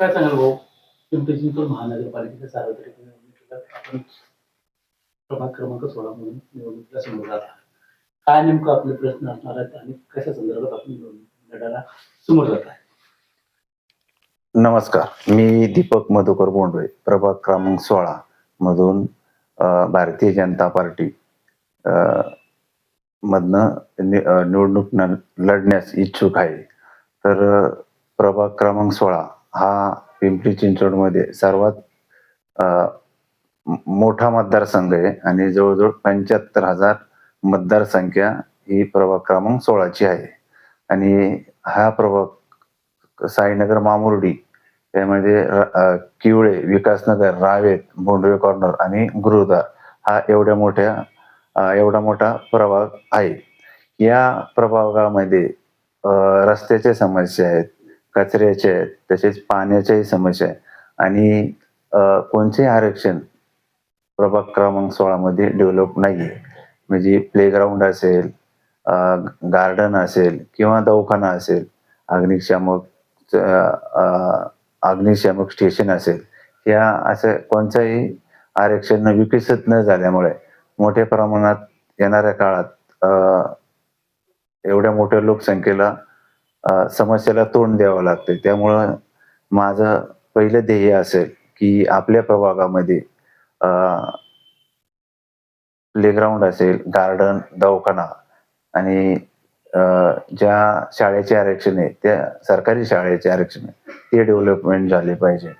काय सांगाल भाऊ? पिंपरी चिंचवड महानगरपालिकेच्या सार्वत्रिक निवडणुकीला आपण प्रभाग क्रमांक 16 म्हणून निवडणुकीला समोर जात आहात. काय नेमकं आपले प्रश्न असणार आहेत आणि कशा संदर्भात आपण निवडणूक लढायला समोर जात आहे? नमस्कार, मी दीपक मधुकर बोंडवे, प्रभाग क्रमांक 16 मधून भारतीय जनता पार्टी मधनं निवडणूक लढण्यास इच्छुक आहे. तर प्रभाग क्रमांक 16 हा पिंपरी चिंचवडमध्ये सर्वात मोठा मतदारसंघ आहे आणि जवळजवळ 75,000 मतदारसंख्या ही प्रभाग क्रमांक 16ची आहे. आणि हा प्रभाग साईनगर मामुर्डी त्यामध्ये किवळे, विकासनगर, रावेत, बोंडवे कॉर्नर आणि गुरुद्वार हा एवढा मोठा प्रभाग आहे. या प्रभागामध्ये रस्त्याच्या समस्या आहेत, कचऱ्याच्या आहेत, तसेच पाण्याच्याही समस्या आहे. आणि कोणतेही आरक्षण प्रभाग क्रमांक 16 मध्ये डेव्हलप नाहीये. म्हणजे प्लेग्राऊंड असेल, गार्डन असेल किंवा दवाखाना असेल, अग्निशामक स्टेशन असेल, या असं कोणत्याही आरक्षण विकसित न झाल्यामुळे मोठ्या प्रमाणात येणाऱ्या काळात एवढ्या मोठ्या लोकसंख्येला समस्येला तोंड द्यावं लागते. त्यामुळं माझं पहिलं ध्येय असेल की आपल्या प्रभागामध्ये प्लेग्राऊंड असेल, गार्डन, दवाखाना आणि ज्या शाळेचे आरक्षण आहे त्या सरकारी शाळेचे आरक्षण आहे ते डेव्हलपमेंट झाले पाहिजे.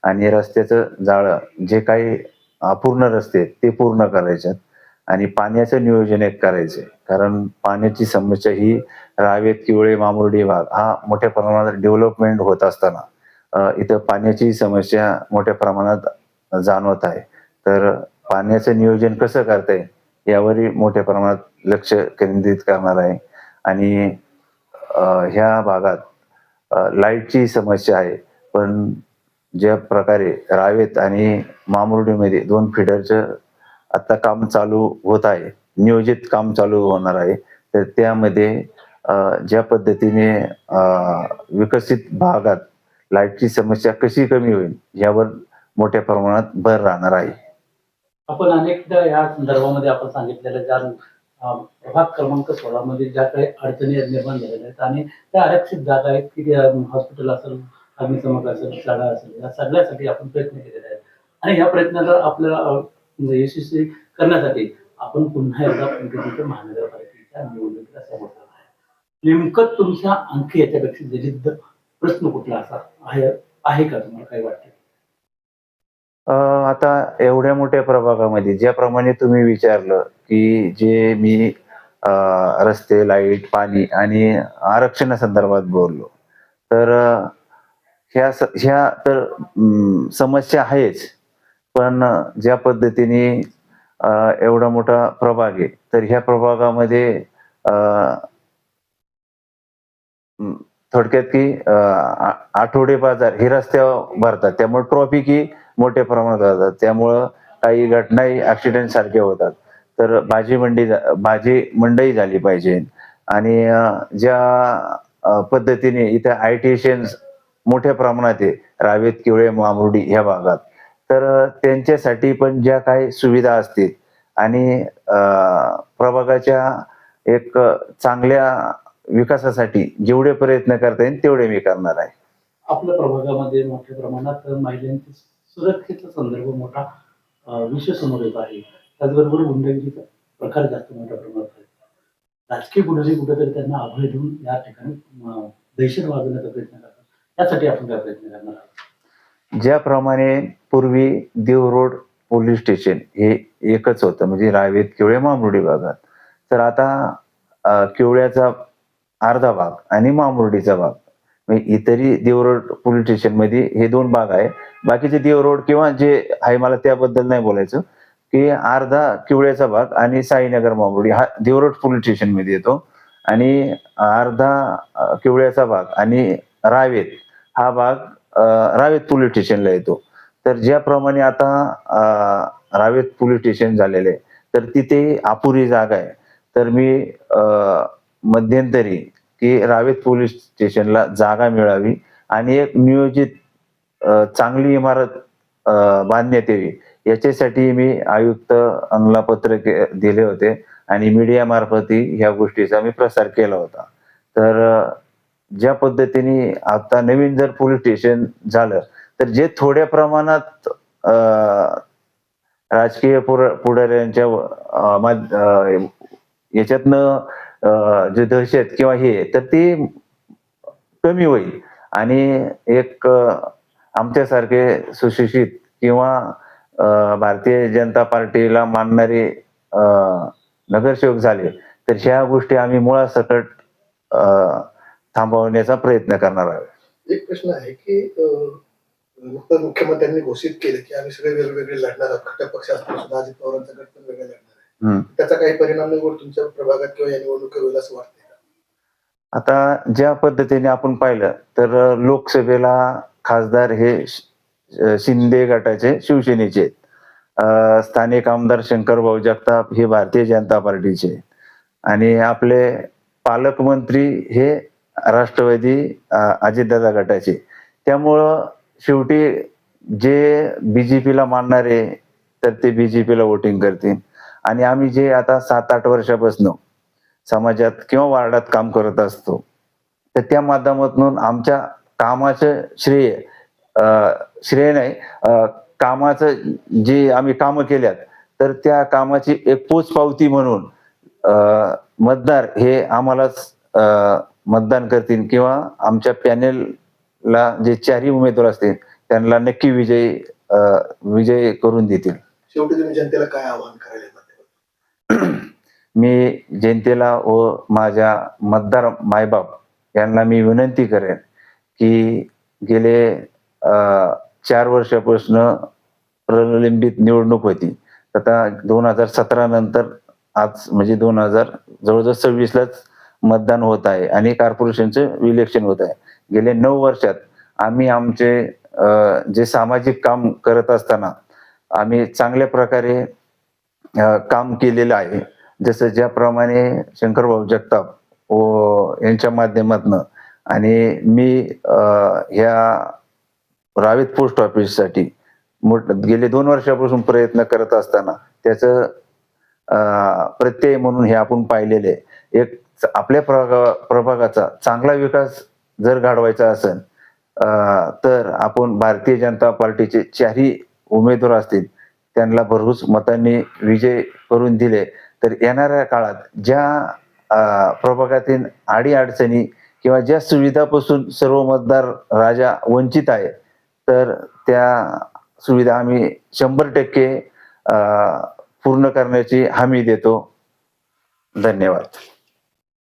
आणि रस्त्याचं जाळं जे काही अपूर्ण रस्ते आहेत ते पूर्ण करायचे आणि पाण्याचं नियोजन एक करायचे. कारण पाण्याची समस्या ही रावेत, किवळे, मामुर्डी भाग हा मोठ्या प्रमाणात डेव्हलपमेंट होत असताना इथं पाण्याची समस्या मोठ्या प्रमाणात जाणवत आहे. तर पाण्याचं नियोजन कसं करता येईल यावरही मोठ्या प्रमाणात लक्ष केंद्रित करणार आहे. आणि ह्या भागात लाईटची समस्या आहे, पण ज्या प्रकारे रावेत आणि मामुर्डीमध्ये 2 फिडरचं आता काम चालू होत आहे, नियोजित काम चालू होणार आहे. तर त्यामध्ये ज्या पद्धतीने विकसित भागात लाईटची समस्या कशी कमी होईल यावर मोठ्या प्रमाणात भर राहणार आहे. आपण अनेकदा या संदर्भामध्ये आपण सांगितलेलं ज्या प्रभाग क्रमांक 16 मध्ये ज्या काही अडचणी निर्माण झालेल्या आहेत आणि त्या आरक्षित जागा आहेत की हॉस्पिटल असेल, अग्निशमक असेल, शाळा असेल, या सगळ्यासाठी आपण प्रयत्न केलेले आहेत. आणि या प्रयत्नाला आपल्याला यशस्वी करण्यासाठी आपण पुन्हा एकदा पिंपरी महानगरपालिकेच्या निवडणुकीला समोर जात आहे. नेमकं तुमच्या आणखी याच्यापेक्षा जलिद प्रश्न कुठला असा आहे का तुम्हाला काही वाटतं? आता एवढ्या मोठ्या प्रभागामध्ये ज्याप्रमाणे तुम्ही विचारलं की जे मी रस्ते, लाईट, पाणी आणि आरक्षणासंदर्भात बोललो, तर ह्या तर समस्या आहेच. पण ज्या पद्धतीने एवढा मोठा प्रभाग आहे, तर ह्या प्रभागामध्ये थोडक्यात की आठवडे बाजार हे रस्त्यावर भरतात, त्यामुळे ट्रॉफिक ही मोठ्या प्रमाणात होतात. त्यामुळं काही घटनाही ऍक्सिडेंट सारख्या होतात. तर भाजी मंडई झाली पाहिजे. आणि ज्या पद्धतीने इथे आयटीशियन्स मोठ्या प्रमाणात आहे रावेत, किवळे, मामुर्डी ह्या भागात, तर त्यांच्यासाठी पण ज्या काही सुविधा असतील आणि प्रभागाच्या एक चांगल्या विकासासाठी जेवढे प्रयत्न करता येईल तेवढे मी करणार आहे. आपल्या प्रभागामध्ये मोठ्या प्रमाणात महिलांच्या सुरक्षेचा संदर्भ मोठा विषय समोर येत आहे. त्याचबरोबर गुंडगिरीचा प्रकार जास्त मोठ्या प्रमाणात आहे. राजकीय गुन्हेगारी कुठेतरी त्यांना अभय देऊन या ठिकाणी दहशत वाजवण्याचा प्रयत्न करतात. त्यासाठी आपण काय प्रयत्न करणार आहोत? ज्याप्रमाणे पूर्वी देव रोड पोलीस स्टेशन हे एकच होतं, म्हणजे रावेत, किवळे, मामुर्डी भागात. तर आता किवळ्याचा अर्धा भाग आणि मामुर्डीचा भाग, म्हणजे इतरही देव रोड पोलीस स्टेशन मध्ये हे 2 भाग आहे. बाकीचे देव रोड किंवा जे आहे मला त्याबद्दल नाही बोलायचं, की अर्धा किवळ्याचा भाग आणि साईनगर मामुर्डी हा देव रोड पोलीस स्टेशन मध्ये येतो आणि अर्धा किवळ्याचा भाग आणि रावेत हा भाग रावेत पोलीस स्टेशनला येतो. तर ज्याप्रमाणे आता रावेत पोलीस स्टेशन झालेले आहे, तर तिथे अपुरी जागा आहे. तर मी मध्यंतरी की रावेत पोलीस स्टेशनला जागा मिळावी आणि एक नियोजित चांगली इमारत बांधण्यात यावी याच्यासाठी मी आयुक्त यांना पत्र दिले होते आणि मीडिया मार्फतही ह्या गोष्टीचा मी प्रसार केला होता. तर ज्या पद्धतीने आता नवीन जर पोलीस स्टेशन झालं तर जे थोड्या प्रमाणात राजकीय पुढाऱ्यांच्या याच्यातनं जे दहशत किंवा हे तर ती कमी होईल आणि एक आमच्यासारखे सुशिक्षित किंवा भारतीय जनता पार्टीला मानणारे अ, नगरसेवक झाले तर ह्या गोष्टी आम्ही मुळासकट अ, थांबवण्याचा प्रयत्न करणार आहोत. एक प्रश्न आहे की नुकतंच मुख्यमंत्र्यांनी घोषित केलं की आम्ही सगळे वेगवेगळे लढणार आहोत. घटक पक्ष असताना सुद्धा अजित पवारांचा गट पण वेगळा लढणार आहे. त्याचा काही परिणाम नाही होत तुमच्या प्रभागात किंवा या निवडणुकीवर होईल असं वाटतंय का? आता ज्या पद्धतीने आपण पाहिलं तर लोकसभेला खासदार हे शिंदे गटाचे शिवसेनेचे आहेत. स्थानिक आमदार शंकरभाऊ जगताप हे भारतीय जनता पार्टीचे आहेत. आणि आपले पालकमंत्री हे राष्ट्रवादी अजितदादा गटाचे. त्यामुळं शेवटी जे बीजेपीला मानणारे तर ते बीजेपीला वोटिंग करतील आणि आम्ही जे आता 7-8 वर्षापासून समाजात किंवा वार्डात काम करत असतो तर त्या माध्यमातून आमच्या कामाचं श्रेय नाही, कामाचं जे आम्ही कामं केल्यात तर त्या कामाची एक पोचपावती म्हणून मतदार हे आम्हालाच मतदान करतील किंवा आमच्या पॅनेलला जे 4ही उमेदवार असतील त्यांना नक्की विजय करून देतील. शेवटी तुम्ही जनतेला काय आवाहन करायला मी जनतेला व माझ्या मतदार मायबाप यांना मी विनंती करेन की गेले 4 वर्षापासून प्रलंबित निवडणूक होती. आता 2017 नंतर आज म्हणजे जवळजवळ 26लाच मतदान होत आहे आणि कॉर्पोरेशनचं इलेक्शन होत आहे. गेल्या 9 वर्षात आम्ही आमचे जे सामाजिक काम करत असताना आम्ही चांगल्या प्रकारे काम केलेलं आहे. जसं ज्याप्रमाणे शंकरभाऊ जगताप व यांच्या माध्यमातनं आणि मी ह्या रावेत पोस्ट ऑफिससाठी गेले 2 वर्षापासून प्रयत्न करत असताना त्याचं प्रत्यय म्हणून हे आपण पाहिलेले एक आपल्या प्रभागाचा चांगला विकास जर घडवायचा असेल तर आपण भारतीय जनता पार्टीचे 4ही उमेदवार असतील त्यांना भरघोस मतांनी विजय करून दिले तर येणाऱ्या काळात ज्या प्रभागातील अडीअडचणी किंवा ज्या सुविधापासून सर्व मतदार राजा वंचित आहे तर त्या सुविधा आम्ही 100% पूर्ण करण्याची हमी देतो. धन्यवाद.